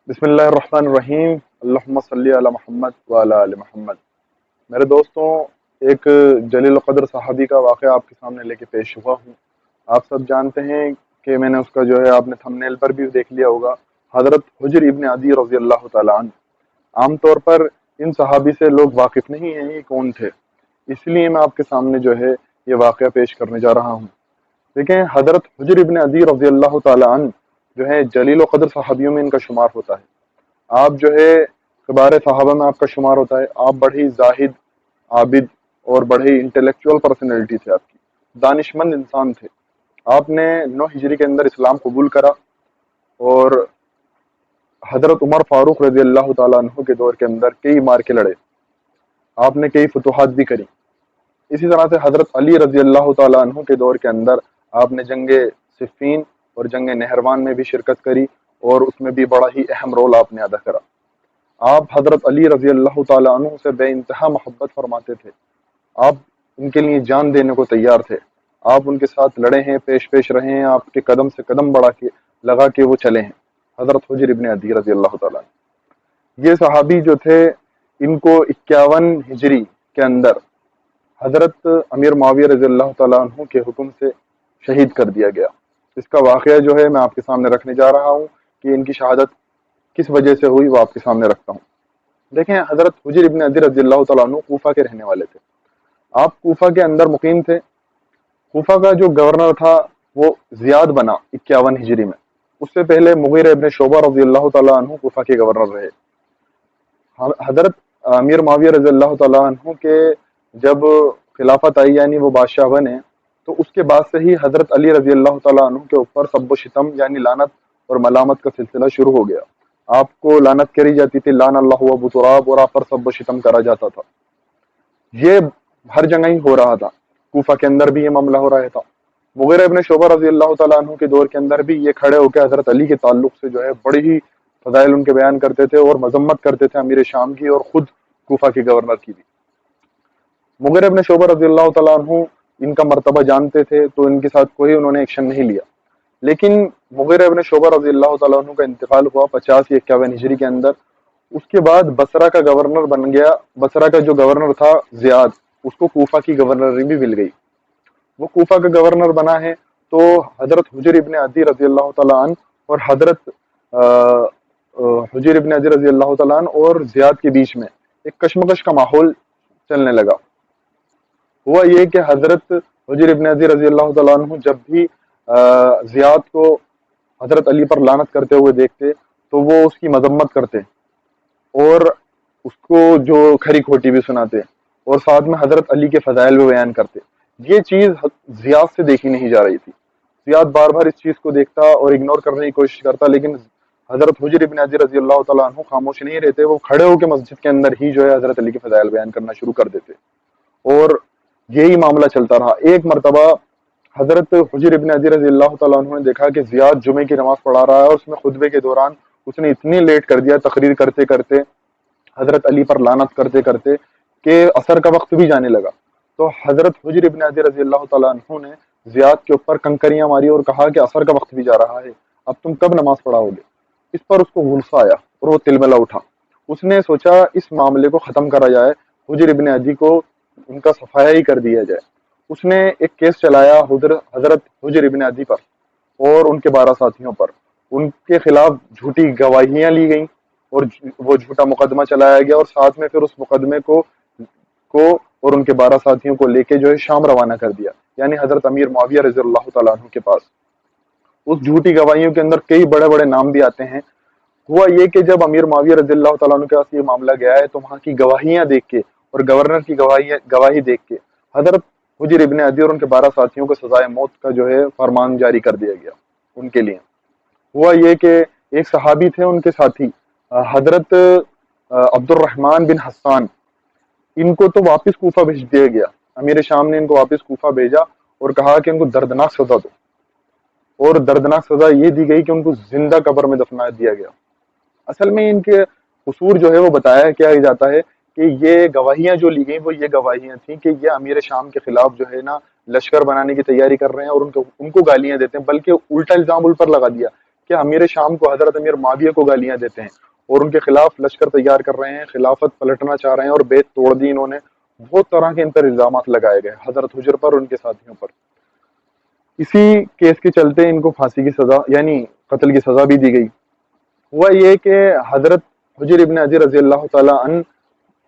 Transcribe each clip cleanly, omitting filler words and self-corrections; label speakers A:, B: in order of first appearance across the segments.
A: بسم اللہ الرحمن الرحیم، اللہم صلی علی محمد وعلی آل محمد۔ میرے دوستوں، ایک جلیل القدر صحابی کا واقعہ آپ کے سامنے لے کے پیش ہوا ہوں۔ آپ سب جانتے ہیں کہ میں نے اس کا جو ہے آپ نے تھمنیل پر بھی دیکھ لیا ہوگا، حضرت حجر ابن عدی رضی اللہ تعالیٰ عنہ۔ عام طور پر ان صحابی سے لوگ واقف نہیں ہیں یہ کون تھے، اس لیے میں آپ کے سامنے جو ہے یہ واقعہ پیش کرنے جا رہا ہوں۔ دیکھیں، حضرت حجر ابن عدی رضی اللہ تعالیٰ عنہ جو ہے جلیل و قدر صحابیوں میں ان کا شمار ہوتا ہے۔ آپ جو ہے کبار صحابہ میں آپ کا شمار ہوتا ہے۔ آپ بڑی زاہد، عابد اور بڑی انٹلیکچوئل پرسنالٹی تھے، آپ کی دانش مند انسان تھے۔ آپ نے 9 ہجری کے اندر اسلام قبول کرا اور حضرت عمر فاروق رضی اللہ تعالیٰ عنہ کے دور کے اندر کئی مارکے لڑے، آپ نے کئی فتوحات بھی کری۔ اسی طرح سے حضرت علی رضی اللہ تعالیٰ عنہ کے دور کے اندر آپ نے جنگ صفین اور جنگ نہروان میں بھی شرکت کری اور اس میں بھی بڑا ہی اہم رول آپ نے ادا کرا۔ آپ حضرت علی رضی اللہ تعالیٰ عنہ سے بے انتہا محبت فرماتے تھے، آپ ان کے لیے جان دینے کو تیار تھے۔ آپ ان کے ساتھ لڑے ہیں، پیش پیش رہے ہیں، آپ کے قدم سے قدم بڑھا کے لگا کے وہ چلے ہیں، حضرت حجر ابن عدی رضی اللہ تعالیٰ عنہ۔ یہ صحابی جو تھے، ان کو 51 ہجری کے اندر حضرت امیر معاویہ رضی اللہ تعالیٰ عنہ کے حکم سے شہید کر دیا گیا۔ اس کا واقعہ جو ہے میں آپ کے سامنے رکھنے جا رہا ہوں کہ ان کی شہادت کس وجہ سے ہوئی، وہ آپ کے سامنے رکھتا ہوں۔ دیکھیں، حضرت حجر ابن عدی رضی اللہ تعالیٰ عنہ کوفہ کے رہنے والے تھے۔ آپ کوفہ کے اندر مقیم تھے۔ کوفہ کا جو گورنر تھا وہ زیاد بنا 51 ہجری میں۔ اس سے پہلے مغیرہ ابن شعبہ رضی اللہ تعالیٰ عنہ کوفہ کے گورنر رہے۔ حضرت امیر معاویہ رضی اللہ تعالیٰ عنہ کے جب خلافت آئی، یعنی وہ بادشاہ بنے، تو اس کے بعد سے ہی حضرت علی رضی اللہ تعالیٰ عنہ کے اوپر سب و شتم یعنی لعنت اور ملامت کا سلسلہ شروع ہو گیا۔ آپ کو لعنت کری جاتی تھی، لعن اللہ ابو تراب، اور آپ پر سب و شتم کرا جاتا تھا۔ یہ ہر جگہ ہی ہو رہا تھا، کوفہ کے اندر بھی یہ معاملہ ہو رہا تھا۔ مغیرہ ابن شعبہ رضی اللہ تعالیٰ عنہ کے دور کے اندر بھی یہ کھڑے ہو کے حضرت علی کے تعلق سے جو ہے بڑی ہی فضائل ان کے بیان کرتے تھے اور مذمت کرتے تھے امیر شام کی اور خود کوفہ کے گورنر کی بھی۔ مغیرہ ابن شعبہ رضی اللہ تعالیٰ عنہ ان کا مرتبہ جانتے تھے، تو ان کے ساتھ کوئی انہوں نے ایکشن نہیں لیا۔ لیکن مغیرہ ابن شعبہ رضی اللہ تعالیٰ عنہ کا انتقال ہوا 50 یا 51 ہجری کے اندر۔ اس کے بعد بصرہ کا گورنر بن گیا۔ بصرہ کا جو گورنر تھا زیاد، اس کو کوفہ کی گورنری بھی مل گئی۔ وہ کوفہ کا گورنر بنا ہے، تو حضرت حجر ابن عدی رضی اللہ تعالیٰ عنہ اور حضرت حجر ابن عدی رضی اللہ تعالیٰ عنہ اور زیاد کے بیچ میں ایک کشمکش کا ماحول چلنے لگا۔ ہوا یہ کہ حضرت حجر ابن عدی رضی اللہ تعالیٰ عنہ جب بھی زیاد کو حضرت علی پر لعنت کرتے ہوئے دیکھتے تو وہ اس کی مذمت کرتے اور اس کو جو کھری کھوٹی بھی سناتے اور ساتھ میں حضرت علی کے فضائل بھی بیان کرتے۔ یہ چیز زیاد سے دیکھی نہیں جا رہی تھی۔ زیاد بار بار اس چیز کو دیکھتا اور اگنور کرنے کی کوشش کرتا، لیکن حضرت حجر ابن عدی رضی اللہ تعالیٰ عنہ خاموش نہیں رہتے۔ وہ کھڑے ہو کے مسجد کے اندر ہی جو ہے حضرت علی کے فضائل بیان کرنا شروع کر دیتے، اور یہی معاملہ چلتا رہا۔ ایک مرتبہ حضرت حجر ابن عدی رضی اللہ تعالیٰ عنہ نے دیکھا کہ زیاد جمعے کی نماز پڑھا رہا ہے، اور اس میں خطبے کے دوران اس نے اتنی لیٹ کر دیا، تقریر کرتے کرتے، حضرت علی پر لعنت کرتے کرتے، کہ عصر کا وقت بھی جانے لگا۔ تو حضرت حجر ابن عدی رضی اللہ تعالیٰ عنہ نے زیاد کے اوپر کنکریاں ماری اور کہا کہ عصر کا وقت بھی جا رہا ہے، اب تم کب نماز پڑھاؤ گے؟ اس پر اس کو غصہ آیا اور وہ تلملا اٹھا۔ اس نے سوچا اس معاملے کو ختم کرا جائے، حجر ابن عدی کو ان کا صفایا ہی کر دیا جائے۔ اس نے ایک کیس چلایا حضرت حجر ابن عدی پر اور ان کے 12 ساتھیوں پر۔ ان کے خلاف جھوٹی گواہیاں لی گئیں اور وہ جھوٹا مقدمہ چلایا گیا، اور ساتھ میں پھر اس مقدمے کو اور ان کے 12 ساتھیوں کو لے کے جو ہے شام روانہ کر دیا، یعنی حضرت امیر معاویہ رضی اللہ تعالیٰ عنہ کے پاس۔ اس جھوٹی گواہیوں کے اندر کئی بڑے بڑے نام بھی آتے ہیں۔ ہوا یہ کہ جب امیر معاویہ رضی اللہ تعالیٰ عنہ کے پاس یہ معاملہ گیا ہے، تو وہاں کی گواہیاں دیکھ کے اور گورنر کی گواہی دیکھ کے حضرت حجر ابن عدی اور ان کے 12 ساتھیوں کو سزائے موت کا جو ہے فرمان جاری کر دیا گیا ان کے لیے۔ ہوا یہ کہ ایک صحابی تھے ان کے ساتھی، حضرت عبد الرحمن بن حسان، ان کو تو واپس کوفہ بھیج دیا گیا۔ امیر شام نے ان کو واپس کوفہ بھیجا اور کہا کہ ان کو دردناک سزا دو، اور دردناک سزا یہ دی گئی کہ ان کو زندہ قبر میں دفنا دیا گیا۔ اصل میں ان کے قصور جو ہے وہ بتایا کیا جاتا ہے کہ یہ گواہیاں جو لی گئیں وہ یہ گواہیاں تھیں کہ یہ امیر شام کے خلاف جو ہے نا لشکر بنانے کی تیاری کر رہے ہیں، اور ان کو گالیاں دیتے ہیں، بلکہ الٹا الزام ان پر لگا دیا کہ امیر شام کو حضرت امیر معاویہ کو گالیاں دیتے ہیں اور ان کے خلاف لشکر تیار کر رہے ہیں، خلافت پلٹنا چاہ رہے ہیں اور بیت توڑ دی انہوں نے، بہت طرح کے ان پر الزامات لگائے گئے حضرت حجر پر اور ان کے ساتھیوں پر۔ اسی کیس کے چلتے ان کو پھانسی کی سزا یعنی قتل کی سزا بھی دی گئی۔ ہوا یہ کہ حضرت حجر ابن عدی رضی اللہ تعالیٰ عنہ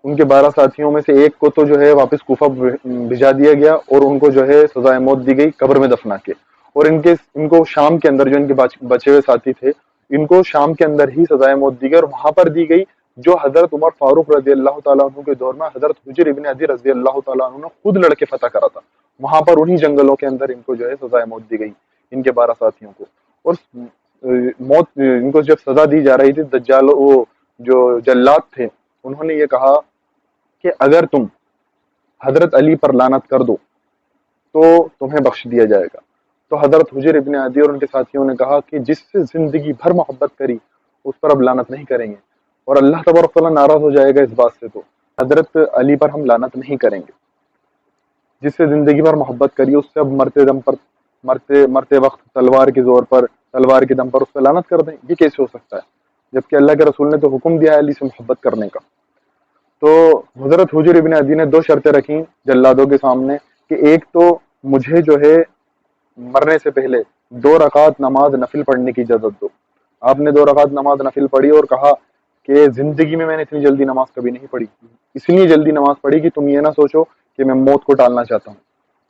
A: ان کے 12 ساتھیوں میں سے ایک کو تو جو ہے واپس کوفہ بھجا دیا گیا اور ان کو جو ہے سزائے موت دی گئی قبر میں دفنا کے، اور ان کو شام کے اندر جو ان کے بچے ہوئے ساتھی تھے ان کو شام کے اندر ہی سزائے موت دی گئی، اور وہاں پر دی گئی جو حضرت عمر فاروق رضی اللہ تعالیٰ عنہ کے دور میں حضرت حجر ابن عدی رضی اللہ تعالیٰ عنہ نے خود لڑ کے فتح کرا تھا، وہاں پر انہی جنگلوں کے اندر ان کو جو ہے سزائے موت دی گئی ان کے 12 ساتھیوں کو۔ اور موت ان کو جب سزا دی جا رہی تھی، دجال وہ جو جلاد تھے انہوں نے یہ کہا کہ اگر تم حضرت علی پر لعنت کر دو تو تمہیں بخش دیا جائے گا۔ تو حضرت حجر ابن عدی اور ان کے ساتھیوں نے کہا کہ جس سے زندگی بھر محبت کری اس پر اب لعنت نہیں کریں گے، اور اللہ تبارک تعالیٰ ناراض ہو جائے گا اس بات سے، تو حضرت علی پر ہم لعنت نہیں کریں گے۔ جس سے زندگی بھر محبت کری اس سے اب مرتے وقت تلوار کے زور پر، تلوار کے دم پر اس پہ لعنت کر دیں، یہ کیسے ہو سکتا ہے جبکہ اللہ کے رسول نے تو حکم دیا ہے علی سے محبت کرنے کا۔ تو حضرت حجر ابن عدی نے 2 شرطیں رکھیں جلادوں کے سامنے کہ ایک تو مجھے جو ہے مرنے سے پہلے 2 رکعت نماز نفل پڑھنے کی اجازت دو۔ آپ نے 2 رکعت نماز نفل پڑھی اور کہا کہ زندگی میں نے اتنی جلدی نماز کبھی نہیں پڑھی، اس لیے جلدی نماز پڑھی کہ تم یہ نہ سوچو کہ میں موت کو ٹالنا چاہتا ہوں۔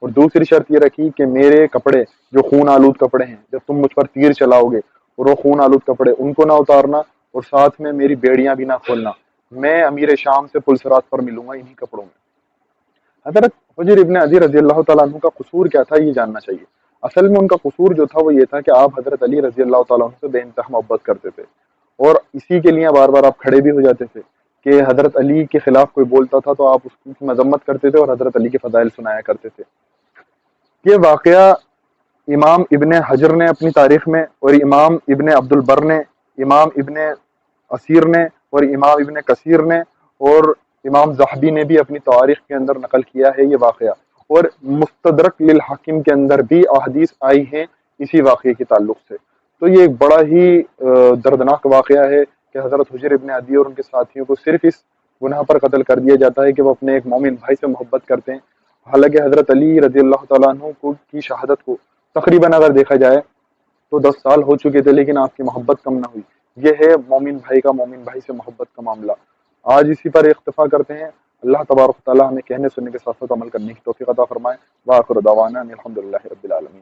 A: اور دوسری شرط یہ رکھی کہ میرے کپڑے جو خون آلود کپڑے ہیں، جب تم مجھ پر تیر چلاؤ گے اور وہ خون آلود کپڑے ان کو نہ اتارنا، اور ساتھ میں میری بیڑیاں بھی نہ کھولنا، میں امیر شام سے پلسرات پر ملوں گا انہی کپڑوں میں۔ حضرت حجر ابن عدی رضی اللہ تعالیٰ عنہ کا قصور کیا تھا یہ جاننا چاہیے۔ اصل میں ان کا قصور جو تھا وہ یہ تھا کہ آپ حضرت علی رضی اللہ تعالیٰ عنہ سے بے انتہا محبت کرتے تھے، اور اسی کے لیے بار بار آپ کھڑے بھی ہو جاتے تھے کہ حضرت علی کے خلاف کوئی بولتا تھا تو آپ اس کی مذمت کرتے تھے اور حضرت علی کے فضائل سنایا کرتے تھے۔ یہ واقعہ امام ابن حجر نے اپنی تاریخ میں، اور امام ابن عبد البر نے، امام ابن اسیر نے، اور امام ابن کثیر نے، اور امام زاہبی نے بھی اپنی تاریخ کے اندر نقل کیا ہے یہ واقعہ، اور مستدرک للحاکم کے اندر بھی احادیث آئی ہیں اسی واقعے کے تعلق سے۔ تو یہ ایک بڑا ہی دردناک واقعہ ہے کہ حضرت حجر ابن عدی اور ان کے ساتھیوں کو صرف اس گناہ پر قتل کر دیا جاتا ہے کہ وہ اپنے ایک مومن بھائی سے محبت کرتے ہیں، حالانکہ حضرت علی رضی اللہ تعالیٰ عنہ کی شہادت کو تقریباً اگر دیکھا جائے تو 10 سال ہو چکے تھے لیکن آپ کی محبت کم نہ ہوئی۔ یہ ہے مومن بھائی کا مومن بھائی سے محبت کا معاملہ۔ آج اسی پر اکتفا کرتے ہیں۔ اللہ تبارک و تعالیٰ ہمیں کہنے سننے کے ساتھ ساتھ عمل کرنے کی توفیق عطا فرمائے۔ وآخر دعوانا ان الحمد للہ رب العالمین۔